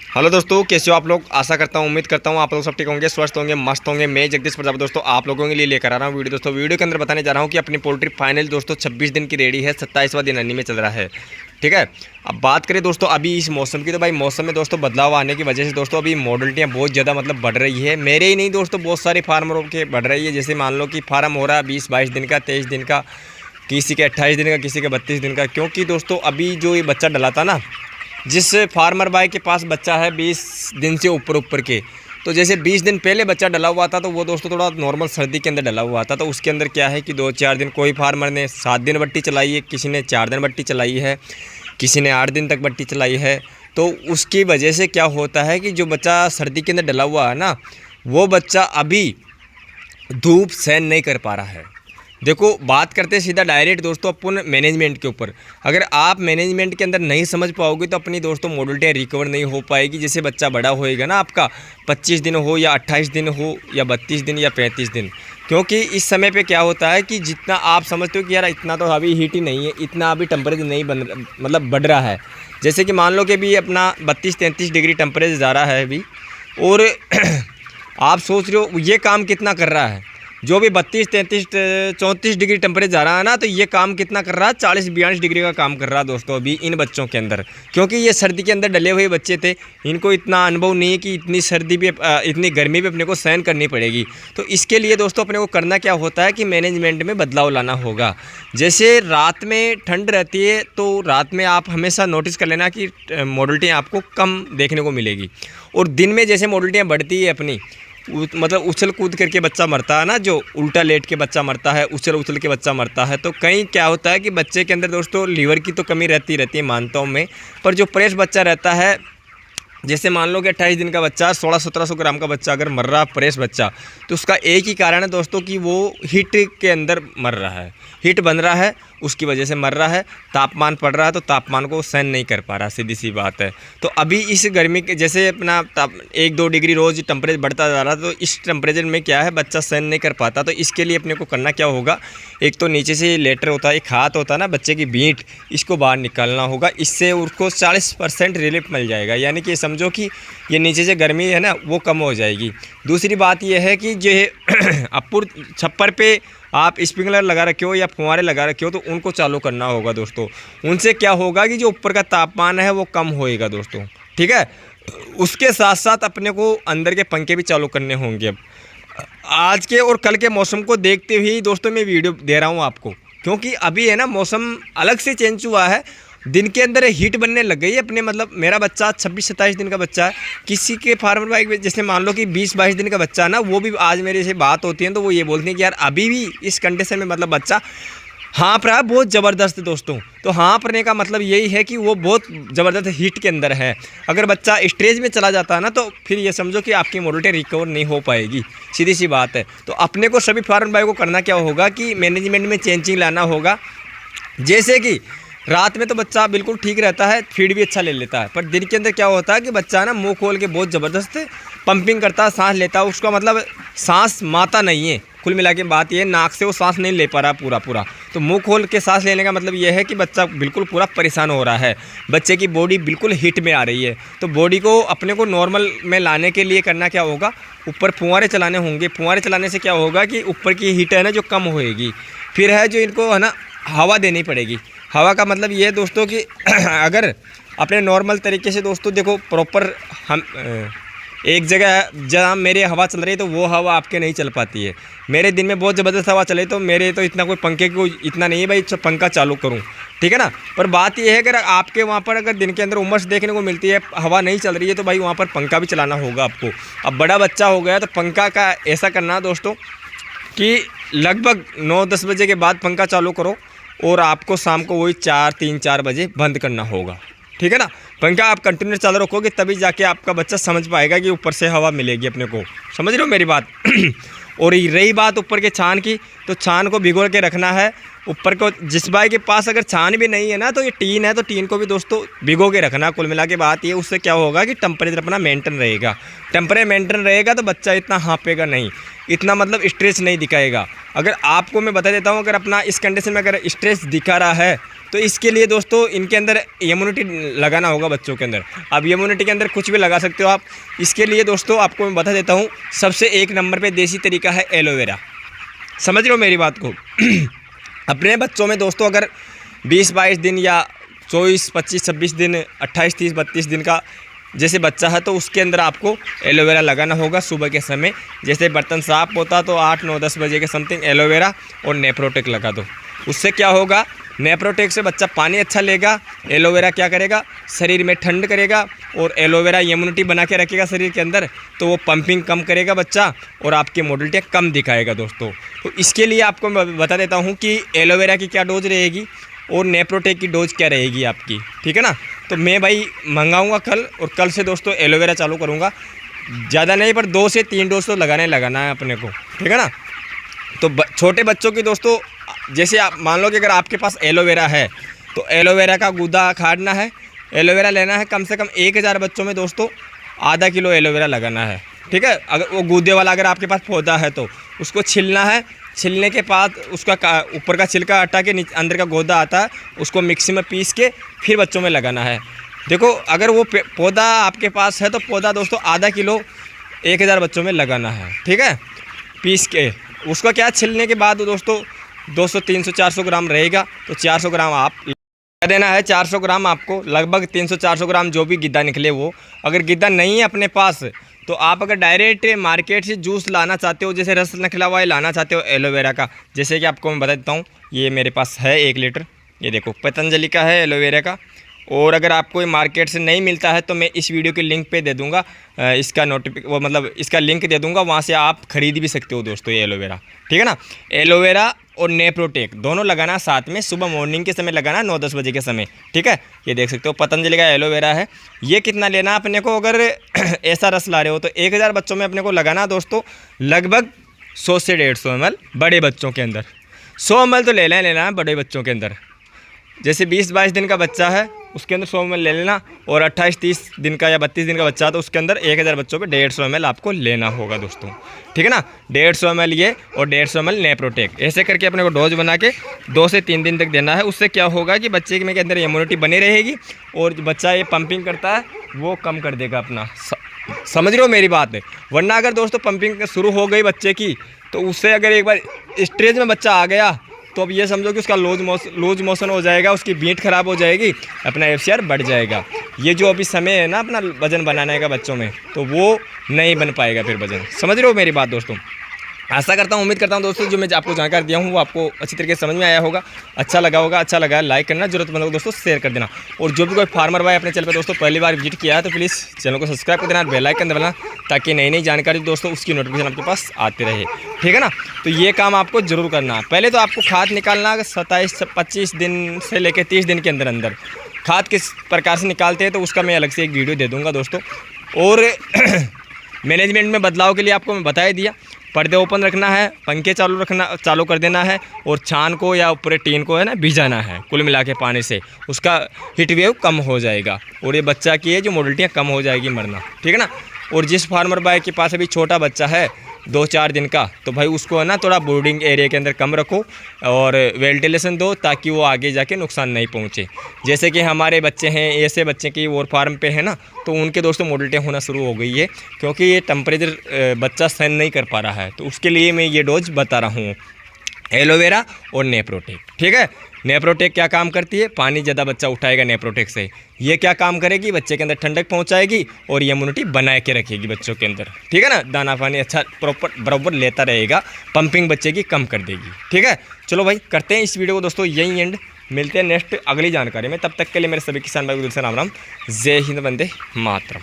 Hello दोस्तों, कैसे हो आप लोग। आशा करता हूँ, उम्मीद करता हूँ आप लोग सब ठीक होंगे, स्वस्थ होंगे, मस्त होंगे। मैं जगदीश प्रजापति दोस्तों आप लोगों के लिए लेकर आ रहा हूँ वीडियो। दोस्तों वीडियो के अंदर बताने जा रहा हूँ कि अपनी पोल्ट्री फाइनल दोस्तों 26 दिन की रेडी है, 27वां दिन अन्नी में चल रहा है। ठीक है, अब बात करें दोस्तों अभी इस मौसम की, तो भाई मौसम में दोस्तों बदलाव आने की वजह से दोस्तों अभी मॉडलिटियाँ बहुत ज़्यादा मतलब बढ़ रही है। मेरे ही नहीं दोस्तों, बहुत सारे फार्मरों के बढ़ रही है। जैसे मान लो कि फार्म हो रहा है 20-22 दिन का, 23 दिन का, किसी के 28 दिन का, किसी के 32 दिन का। क्योंकि दोस्तों अभी जो ये बच्चा डला था ना, जिस फार्मर भाई के पास बच्चा है 20 दिन से ऊपर के, तो जैसे 20 दिन पहले बच्चा डला हुआ था तो वो दोस्तों थोड़ा नॉर्मल सर्दी के अंदर डला हुआ था। तो उसके अंदर क्या है कि 2-4 दिन, कोई फार्मर ने 7 दिन बट्टी चलाई है, किसी ने 4 दिन बट्टी चलाई है, किसी ने 8 दिन तक बट्टी चलाई है। तो उसकी वजह से क्या होता है कि जो बच्चा सर्दी के अंदर डला हुआ है ना, वो बच्चा अभी धूप सहन नहीं कर पा रहा है। देखो बात करते हैं सीधा डायरेक्ट दोस्तों अपन मैनेजमेंट के ऊपर। अगर आप मैनेजमेंट के अंदर नहीं समझ पाओगे तो अपनी दोस्तों मॉडलिटी रिकवर नहीं हो पाएगी। जैसे बच्चा बड़ा होएगा ना आपका, 25 दिन हो या 28 दिन हो या 32 दिन या 35 दिन। क्योंकि इस समय पे क्या होता है कि जितना आप समझते हो कि यार इतना तो अभी हीट ही नहीं है, इतना अभी टेम्परेचर नहीं मतलब बढ़ रहा है। जैसे कि मान लो कि अभी अपना 32-33 डिग्री टेम्परेचर जा रहा है अभी, और आप सोच रहे हो ये काम कितना कर रहा है। जो भी 32-33-34 डिग्री टेम्परेचर जा रहा है ना, तो ये काम कितना कर रहा है, 40-42 डिग्री का काम कर रहा है दोस्तों अभी इन बच्चों के अंदर। क्योंकि ये सर्दी के अंदर डले हुए बच्चे थे, इनको इतना अनुभव नहीं है कि इतनी सर्दी भी, इतनी गर्मी भी अपने को सहन करनी पड़ेगी। तो इसके लिए दोस्तों अपने को करना क्या होता है कि मैनेजमेंट में बदलाव लाना होगा। जैसे रात में ठंड रहती है तो रात में आप हमेशा नोटिस कर लेना कि मॉडलिटी आपको कम देखने को मिलेगी। और दिन में जैसे मॉडलिटियाँ बढ़ती है अपनी, मतलब उछल कूद करके बच्चा मरता है ना, जो उल्टा लेट के बच्चा मरता है, उछल उछल के बच्चा मरता है। तो कहीं क्या होता है कि बच्चे के अंदर दोस्तों लीवर की तो कमी रहती है मानता हूँ मैं, पर जो फ्रेश बच्चा रहता है, जैसे मान लो कि 28 दिन का बच्चा, 1600-1700 ग्राम का बच्चा अगर मर रहा है फ्रेश बच्चा, तो उसका एक ही कारण है दोस्तों कि वो हीट के अंदर मर रहा है, हीट बन रहा है, उसकी वजह से मर रहा है। तापमान पड़ रहा है तो तापमान को सहन नहीं कर पा रहा, सीधी सी बात है। तो अभी इस गर्मी के जैसे अपना 1-2 डिग्री रोज़ टेम्परेचर बढ़ता जा रहा है, तो इस टेम्परेचर में क्या है बच्चा सहन नहीं कर पाता। तो इसके लिए अपने को करना क्या होगा, एक तो नीचे से लेटर होता है, एक हाथ होता है ना बच्चे की बीट, इसको बाहर निकालना होगा। इससे उसको 40% रिलीफ मिल जाएगा, यानी कि समझो कि ये नीचे से गर्मी है ना वो कम हो जाएगी। दूसरी बात यह है कि जो अपुर छप्पर पे आप स्प्रिंकलर लगा रखे हो या फुहारे लगा रखे हो, तो उनको चालू करना होगा दोस्तों। उनसे क्या होगा कि जो ऊपर का तापमान है वो कम होएगा दोस्तों। ठीक है, उसके साथ साथ अपने को अंदर के पंखे भी चालू करने होंगे। अब आज के और कल के मौसम को देखते हुए दोस्तों मैं वीडियो दे रहा हूँ आपको, क्योंकि अभी है ना मौसम अलग से चेंज हुआ है। दिन के अंदर हीट बनने लग गई है अपने, मतलब मेरा बच्चा 26-27 दिन का बच्चा है, किसी के फार्मर भाई जैसे मान लो कि 20-22 दिन का बच्चा है ना, वो भी आज मेरे से बात होती है तो वो ये बोलते हैं कि यार अभी भी इस कंडीशन में मतलब बच्चा हाँफ रहा है बहुत ज़बरदस्त दोस्तों। तो हाँफ रहने का मतलब यही है कि वो बहुत ज़बरदस्त हीट के अंदर है। अगर बच्चा स्टेज में चला जाता है ना, तो फिर ये समझो कि आपकी मॉडलिटी रिकवर नहीं हो पाएगी, सीधी सी बात है। तो अपने को सभी फार्मर भाई को करना क्या होगा कि मैनेजमेंट में चेंजिंग लाना होगा। जैसे कि रात में तो बच्चा बिल्कुल ठीक रहता है, फीड भी अच्छा ले लेता है, पर दिन के अंदर क्या होता है कि बच्चा ना मुंह खोल के बहुत ज़बरदस्त पंपिंग करता है, सांस लेता है, उसका मतलब सांस माता नहीं है। कुल मिला के बात ये है, नाक से वो सांस नहीं ले पा रहा पूरा। तो मुंह खोल के सांस लेने का मतलब ये है कि बच्चा बिल्कुल पूरा परेशान हो रहा है, बच्चे की बॉडी बिल्कुल हीट में आ रही है। तो बॉडी को अपने को नॉर्मल में लाने के लिए करना क्या होगा, ऊपर फुहारे चलाने होंगे। फुहारे चलाने से क्या होगा कि ऊपर की हीट है ना जो कम होएगी। फिर है जो इनको है ना हवा देनी पड़ेगी। हवा का मतलब ये है दोस्तों कि अगर अपने नॉर्मल तरीके से दोस्तों देखो प्रॉपर हम एक जगह जहाँ मेरे हवा चल रही है तो वो हवा आपके नहीं चल पाती है। मेरे दिन में बहुत ज़बरदस्त हवा चले तो मेरे तो इतना कोई पंखे को इतना नहीं है भाई पंखा चालू करूँ, ठीक है ना। पर बात ये है कि अगर आपके वहाँ पर अगर दिन के अंदर उमस देखने को मिलती है, हवा नहीं चल रही है, तो भाई वहाँ पर पंखा भी चलाना होगा आपको। अब बड़ा बच्चा हो गया तो पंखा का ऐसा करना दोस्तों कि लगभग 9-10 बजे के बाद पंखा चालू करो, और आपको शाम को वही 3-4 बजे बंद करना होगा, ठीक है ना। पंखा आप कंटिन्यू चालू रखोगे तभी जाके आपका बच्चा समझ पाएगा कि ऊपर से हवा मिलेगी अपने को, समझ रहे हो मेरी बात। और रही बात ऊपर के छान की, तो छान को भिगो के रखना है ऊपर को। जिस भाई के पास अगर छान भी नहीं है ना, तो ये टीन है, तो टीन को भी दोस्तों भिगो के रखना। कुल मिला के बात ये, उससे क्या होगा कि टेम्परेचर अपना मेंटेन रहेगा। टेम्परेचर मेंटेन रहेगा तो बच्चा इतना हाँपेगा नहीं, इतना मतलब स्ट्रेस नहीं दिखाएगा। अगर आपको मैं बता देता हूँ, अगर अपना इस कंडीशन में अगर स्ट्रेस दिखा रहा है तो इसके लिए दोस्तों इनके अंदर इम्यूनिटी लगाना होगा बच्चों के अंदर। अब इम्यूनिटी के अंदर कुछ भी लगा सकते हो आप। इसके लिए दोस्तों आपको मैं बता देता हूँ, सबसे एक नंबर पे देसी तरीका है एलोवेरा। समझ रहे हो मेरी बात को। अपने बच्चों में दोस्तों अगर 20-22 दिन या 24-25-26 दिन, 28-30-32 दिन का जैसे बच्चा है, तो उसके अंदर आपको एलोवेरा लगाना होगा सुबह के समय। जैसे बर्तन साफ होता तो 8-9-10 बजे के समथिंग एलोवेरा और नेप्रोटेक लगा दो। उससे क्या होगा, नेप्रोटेक से बच्चा पानी अच्छा लेगा, एलोवेरा क्या करेगा, शरीर में ठंड करेगा, और एलोवेरा इम्यूनिटी बना के रखेगा शरीर के अंदर, तो वो पंपिंग कम करेगा बच्चा और आपकी मोटिलिटी कम दिखाएगा दोस्तों। तो इसके लिए आपको मैं बता देता हूँ कि एलोवेरा की क्या डोज रहेगी और नेप्रोटेक की डोज क्या रहेगी आपकी, ठीक है ना। तो मैं भाई मंगाऊंगा कल, और कल से दोस्तों एलोवेरा चालू करूंगा। ज़्यादा नहीं पर 2 से 3 डोज तो लगाना है अपने को, ठीक है ना। तो छोटे बच्चों की दोस्तों, जैसे आप मान लो कि अगर आपके पास एलोवेरा है तो एलोवेरा का गूदा खाड़ना है, एलोवेरा लेना है कम से कम 1000 बच्चों में दोस्तों आधा किलो एलोवेरा लगाना है, ठीक है। अगर वो गूदे वाला अगर आपके पास पौधा है तो उसको छिलना है। छिलने के बाद उसका ऊपर का छिलका हटा के नीचे अंदर का गूदा आता है, उसको मिक्सी में पीस के फिर बच्चों में लगाना है। देखो अगर वो पौधा आपके पास है तो पौधा दोस्तों आधा किलो 1000 बच्चों में लगाना है, ठीक है, पीस के। उसका क्या छिलने के बाद दोस्तों 200, 300, 400 ग्राम रहेगा, तो 400 ग्राम आप देना है। 400 ग्राम आपको लगभग 300-400 ग्राम जो भी गिद्दा निकले वो। अगर गिद्दा नहीं है अपने पास तो आप अगर डायरेक्ट मार्केट से जूस लाना चाहते हो, जैसे रस निकला हुआ है लाना चाहते हो एलोवेरा का, जैसे कि आपको मैं बता देता हूँ, ये मेरे पास है 1 लीटर, ये देखो पतंजलि का है एलोवेरा का। और अगर आपको मार्केट से नहीं मिलता है तो मैं इस वीडियो के लिंक पे दे दूंगा, इसका इसका लिंक दे दूंगा, वहाँ से आप खरीद भी सकते हो दोस्तों ये एलोवेरा, ठीक है ना। एलोवेरा और नेप्रोटेक दोनों लगाना साथ में, सुबह मॉर्निंग के समय लगाना 9-10 बजे के समय, ठीक है। ये देख सकते हो पतंजलि का एलोवेरा है। ये कितना लेना अपने को, अगर ऐसा रस ला रहे हो तो 1000 बच्चों में अपने को लगाना दोस्तों लगभग 100 से 150 ml बड़े बच्चों के अंदर। 100 ml तो लेना है बड़े बच्चों के अंदर। जैसे 20-22 दिन का बच्चा है उसके अंदर 100 ml ले लेना, और 28-30 दिन का या 32 दिन का बच्चा है तो उसके अंदर 1000 बच्चों पे 150 ml आपको लेना होगा दोस्तों, ठीक है ना। 150 ml ये और 150 ml नेप्रोटेक, ऐसे करके अपने को डोज बना के 2 से 3 दिन तक देना है। उससे क्या होगा कि बच्चे के अंदर इम्यूनिटी बनी रहेगी और बच्चा ये पंपिंग करता है वो कम कर देगा अपना। समझ रहे हो मेरी बात है। वरना अगर दोस्तों पंपिंग शुरू हो गई बच्चे की तो उससे अगर एक बार स्टेज में बच्चा आ गया तो अब ये समझो कि उसका लूज मोशन हो जाएगा, उसकी बीट खराब हो जाएगी, अपना FCR बढ़ जाएगा। ये जो अभी समय है ना अपना वजन बनाने का बच्चों में, तो वो नहीं बन पाएगा फिर वजन। समझ रहे हो मेरी बात दोस्तों। आशा करता हूँ, उम्मीद करता हूँ दोस्तों जो मैं आपको जानकारी दिया हूँ वो आपको अच्छी तरीके से समझ में आया होगा, अच्छा लगा होगा। अच्छा लगा लाइक करना, जरूरतमंद हो दोस्तों शेयर कर देना। और जो भी कोई फार्मर भाई अपने चैनल पर दोस्तों पहली बार विजिट किया है तो प्लीज़ चैनल को सब्सक्राइब कर देना, बेल आइकन दबाना, ताकि नई नई जानकारी दोस्तों उसकी नोटिफिकेशन आपके पास आती रहे, ठीक है ना। तो ये काम आपको जरूर करना है। पहले तो आपको खाद निकालना 27-25 दिन से लेकर 30 दिन के अंदर अंदर खाद किस प्रकार से निकालते हैं तो उसका मैं अलग से एक वीडियो दे दूँगा दोस्तों। और मैनेजमेंट में बदलाव के लिए आपको मैं बता ही दिया, पर्दे ओपन रखना है, पंखे चालू कर देना है, और छान को या ऊपर टीन को है ना भिजाना है कुल मिला के पानी से, उसका हीट वेव कम हो जाएगा और ये बच्चा की है जो मोटिलिटी कम हो जाएगी मरना, ठीक है ना। और जिस फार्मर भाई के पास अभी छोटा बच्चा है 2-4 दिन का, तो भाई उसको है ना थोड़ा बोर्डिंग एरिया के अंदर कम रखो और वेंटिलेशन दो ताकि वो आगे जाके नुकसान नहीं पहुंचे। जैसे कि हमारे बच्चे हैं, ऐसे बच्चे की और फार्म पे है ना, तो उनके दोस्तों मोटिलिटी होना शुरू हो गई है क्योंकि ये टेम्परेचर बच्चा सहन नहीं कर पा रहा है। तो उसके लिए मैं ये डोज बता रहा हूँ, एलोवेरा और नेप्रोटेक, ठीक है। नेप्रोटेक क्या काम करती है, पानी ज़्यादा बच्चा उठाएगा नेप्रोटेक से, ये क्या काम करेगी, बच्चे के अंदर ठंडक पहुंचाएगी और इम्यूनिटी बनाए के रखेगी बच्चों के अंदर, ठीक है ना। दाना पानी अच्छा प्रॉपर बराबर लेता रहेगा, पंपिंग बच्चे की कम कर देगी, ठीक है। चलो भाई करते हैं इस वीडियो को दोस्तों यही एंड, मिलते हैं नेक्स्ट अगली जानकारी में। तब तक के लिए मेरे सभी किसान भाई को दिल से राम राम, जय हिंद, वंदे मातरम।